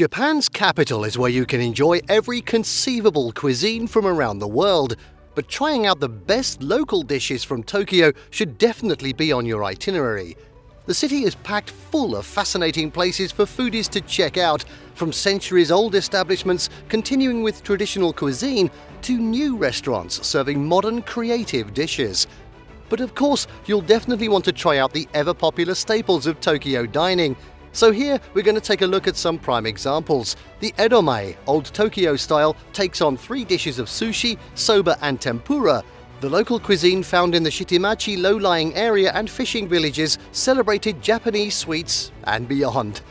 Japan's capital is where you can enjoy every conceivable cuisine from around the world, but trying out the best local dishes from Tokyo should definitely be on your itinerary. The city is packed full of fascinating places for foodies to check out, from centuries-old establishments continuing with traditional cuisine to new restaurants serving modern, creative dishes. But of course, you'll definitely want to try out the ever-popular staples of Tokyo dining. So here, we're going to take a look at some prime examples. The Edomae, Old Tokyo style, takes on 3 dishes of sushi, soba and tempura. The local cuisine found in the Shitemachi low-lying area and fishing villages celebrated Japanese sweets and beyond.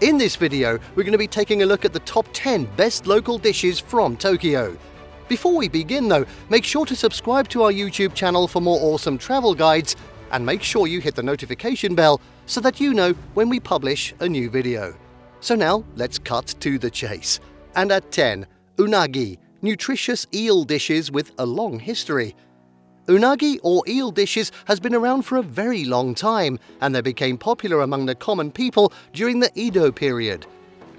In this video, we're going to be taking a look at the top 10 best local dishes from Tokyo. Before we begin though, make sure to subscribe to our YouTube channel for more awesome travel guides, and make sure you hit the notification bell so that you know when we publish a new video. So now, let's cut to the chase. And at 10, Unagi, nutritious eel dishes with a long history. Unagi, or eel dishes, has been around for a very long time, and they became popular among the common people during the Edo period.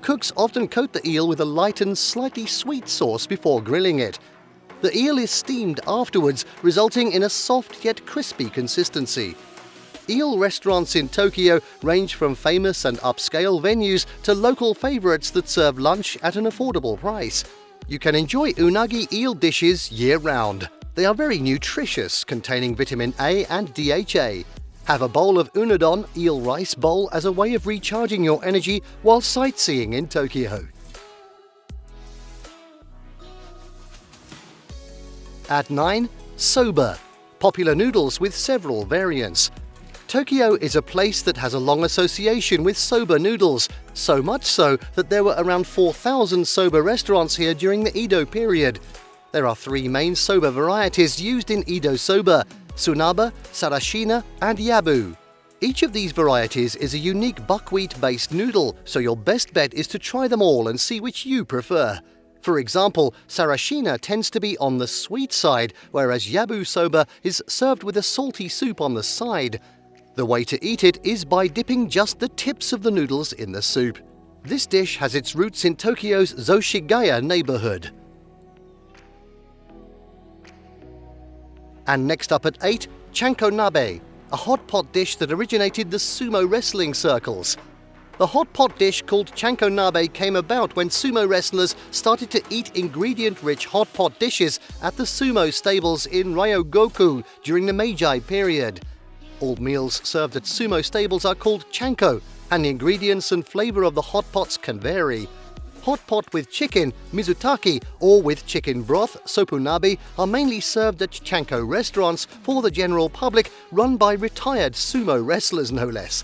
Cooks often coat the eel with a light and slightly sweet sauce before grilling it. The eel is steamed afterwards, resulting in a soft yet crispy consistency. Eel restaurants in Tokyo range from famous and upscale venues to local favorites that serve lunch at an affordable price. You can enjoy unagi eel dishes year-round. They are very nutritious, containing vitamin A and DHA. Have a bowl of unadon eel rice bowl as a way of recharging your energy while sightseeing in Tokyo. At 9, Soba, popular noodles with several variants. Tokyo is a place that has a long association with soba noodles, so much so that there were around 4,000 soba restaurants here during the Edo period. There are 3 main soba varieties used in Edo soba: tsunaba, sarashina, and yabu. Each of these varieties is a unique buckwheat-based noodle, so your best bet is to try them all and see which you prefer. For example, sarashina tends to be on the sweet side, whereas yabu soba is served with a salty soup on the side. The way to eat it is by dipping just the tips of the noodles in the soup. This dish has its roots in Tokyo's Zoshigaya neighborhood. And next up at 8, Chanko nabe, a hot pot dish that originated the sumo wrestling circles. The hot pot dish called Chanko nabe came about when sumo wrestlers started to eat ingredient-rich hot pot dishes at the sumo stables in Ryogoku during the Meiji period. All meals served at sumo stables are called chanko, and the ingredients and flavor of the hot pots can vary. Hot pot with chicken, mizutaki, or with chicken broth, sopunabe, are mainly served at chanko restaurants for the general public, run by retired sumo wrestlers no less.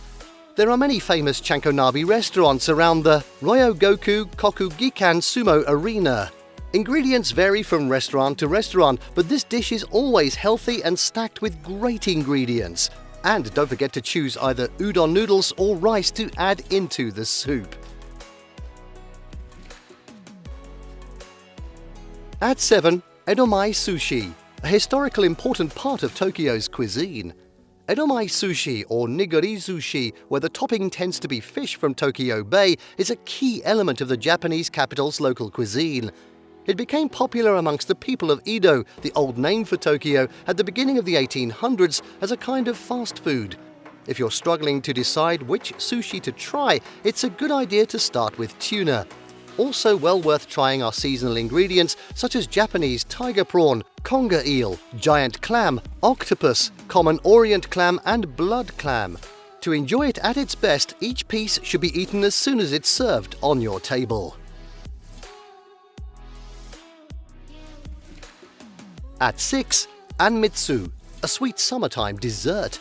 There are many famous chanko nabe restaurants around the Ryogoku Kokugikan Sumo Arena. Ingredients vary from restaurant to restaurant, but this dish is always healthy and stacked with great ingredients. And don't forget to choose either udon noodles or rice to add into the soup. At 7, Edomae sushi, a historically important part of Tokyo's cuisine. Edomae sushi, or nigiri sushi, where the topping tends to be fish from Tokyo Bay, is a key element of the Japanese capital's local cuisine. It became popular amongst the people of Edo, the old name for Tokyo, at the beginning of the 1800s as a kind of fast food. If you're struggling to decide which sushi to try, it's a good idea to start with tuna. Also well worth trying are seasonal ingredients such as Japanese tiger prawn, conger eel, giant clam, octopus, common orient clam and blood clam. To enjoy it at its best, each piece should be eaten as soon as it's served on your table. At 6, Anmitsu, a sweet summertime dessert.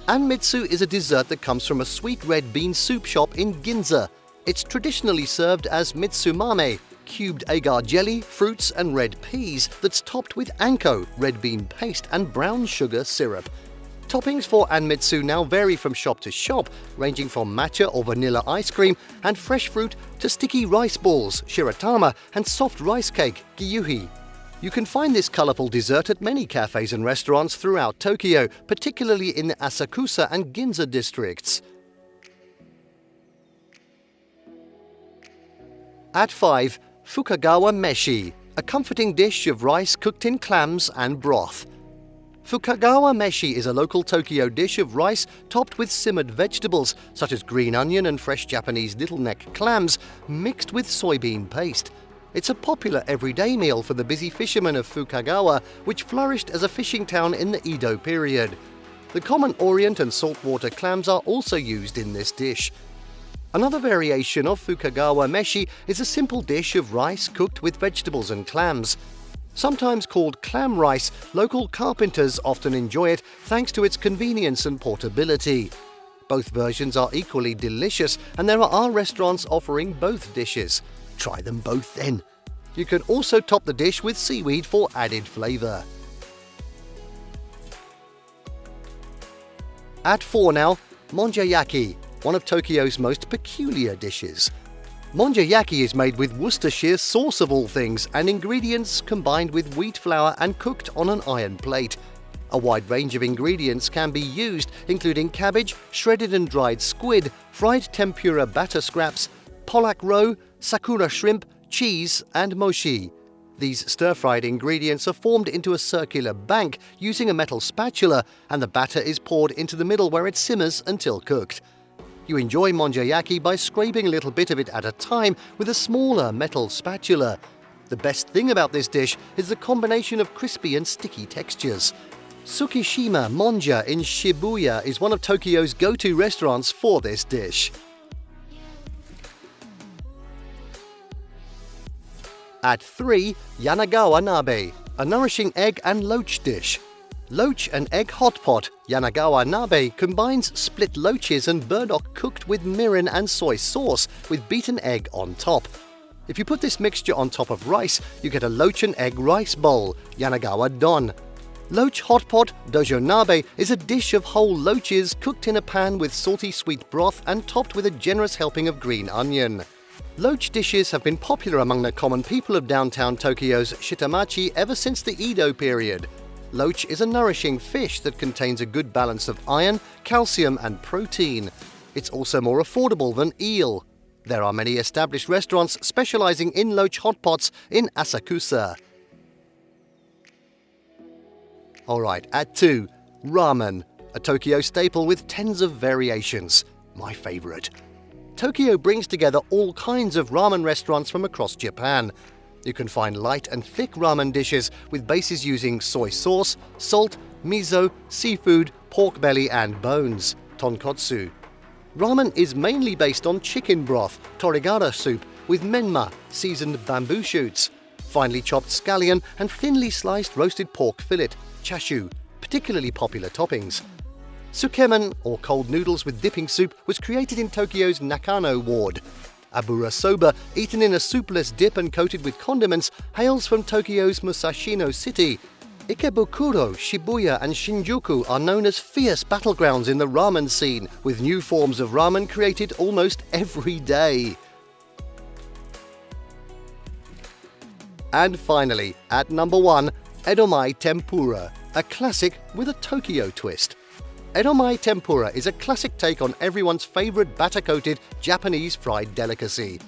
Anmitsu is a dessert that comes from a sweet red bean soup shop in Ginza. It's traditionally served as mitsumame, cubed agar jelly, fruits and red peas that's topped with anko, red bean paste and brown sugar syrup. Toppings for Anmitsu now vary from shop to shop, ranging from matcha or vanilla ice cream and fresh fruit to sticky rice balls, shiratama, and soft rice cake, gyuhi. You can find this colourful dessert at many cafes and restaurants throughout Tokyo, particularly in the Asakusa and Ginza districts. At 5. Fukagawa-meshi, a comforting dish of rice cooked in clams and broth. Fukagawa-meshi is a local Tokyo dish of rice topped with simmered vegetables such as green onion and fresh Japanese littleneck clams mixed with soybean paste. It's a popular everyday meal for the busy fishermen of Fukagawa, which flourished as a fishing town in the Edo period. The common orient and saltwater clams are also used in this dish. Another variation of Fukagawa-meshi is a simple dish of rice cooked with vegetables and clams. Sometimes called clam rice, local carpenters often enjoy it thanks to its convenience and portability. Both versions are equally delicious, and there are restaurants offering both dishes. Try them both then. You can also top the dish with seaweed for added flavor. At 4 now, Monjayaki, one of Tokyo's most peculiar dishes. Monjayaki is made with Worcestershire sauce of all things and ingredients combined with wheat flour and cooked on an iron plate. A wide range of ingredients can be used, including cabbage, shredded and dried squid, fried tempura batter scraps, pollack roe, sakura shrimp, cheese and mochi. These stir-fried ingredients are formed into a circular bank using a metal spatula, and the batter is poured into the middle where it simmers until cooked. You enjoy monjayaki by scraping a little bit of it at a time with a smaller metal spatula. The best thing about this dish is the combination of crispy and sticky textures. Tsukishima Monja in Shibuya is one of Tokyo's go-to restaurants for this dish. At 3, Yanagawa nabe, a nourishing egg and loach dish. Loach and egg hot pot, Yanagawa nabe combines split loaches and burdock cooked with mirin and soy sauce with beaten egg on top. If you put this mixture on top of rice, you get a loach and egg rice bowl, Yanagawa don. Loach hot pot dojo nabe is a dish of whole loaches cooked in a pan with salty sweet broth and topped with a generous helping of green onion. Loach dishes have been popular among the common people of downtown Tokyo's Shitamachi ever since the Edo period. Loach is a nourishing fish that contains a good balance of iron, calcium and protein. It's also more affordable than eel. There are many established restaurants specializing in loach hot pots in Asakusa. Alright, at 2, ramen, a Tokyo staple with tens of variations. My favorite. Tokyo brings together all kinds of ramen restaurants from across Japan. You can find light and thick ramen dishes with bases using soy sauce, salt, miso, seafood, pork belly and bones, tonkotsu. Ramen is mainly based on chicken broth, torigara soup, with menma, seasoned bamboo shoots, finely chopped scallion and thinly sliced roasted pork fillet, chashu, particularly popular toppings. Tsukemen, or cold noodles with dipping soup, was created in Tokyo's Nakano ward. Abura soba, eaten in a soupless dip and coated with condiments, hails from Tokyo's Musashino city. Ikebukuro, Shibuya and Shinjuku are known as fierce battlegrounds in the ramen scene, with new forms of ramen created almost every day. And finally, at number 1, Edomae tempura, a classic with a Tokyo twist. Edomae tempura is a classic take on everyone's favorite batter-coated Japanese fried delicacy.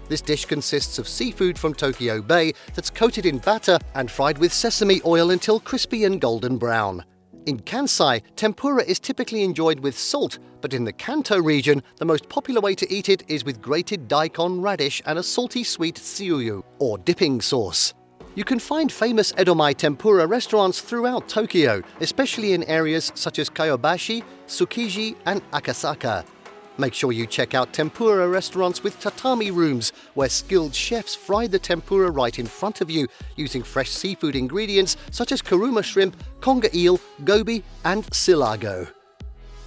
This dish consists of seafood from Tokyo Bay that's coated in batter and fried with sesame oil until crispy and golden brown. In Kansai, tempura is typically enjoyed with salt, but in the Kanto region, the most popular way to eat it is with grated daikon radish and a salty sweet tsuyu, or dipping sauce. You can find famous Edomae tempura restaurants throughout Tokyo, especially in areas such as Kyobashi, Tsukiji and Akasaka. Make sure you check out tempura restaurants with tatami rooms, where skilled chefs fry the tempura right in front of you, using fresh seafood ingredients such as kuruma shrimp, conger eel, goby and silago.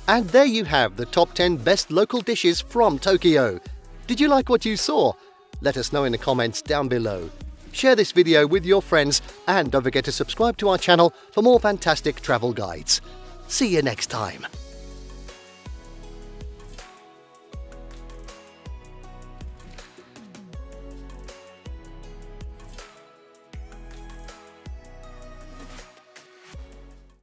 And there you have the top 10 best local dishes from Tokyo. Did you like what you saw? Let us know in the comments down below. Share this video with your friends and don't forget to subscribe to our channel for more fantastic travel guides. See you next time.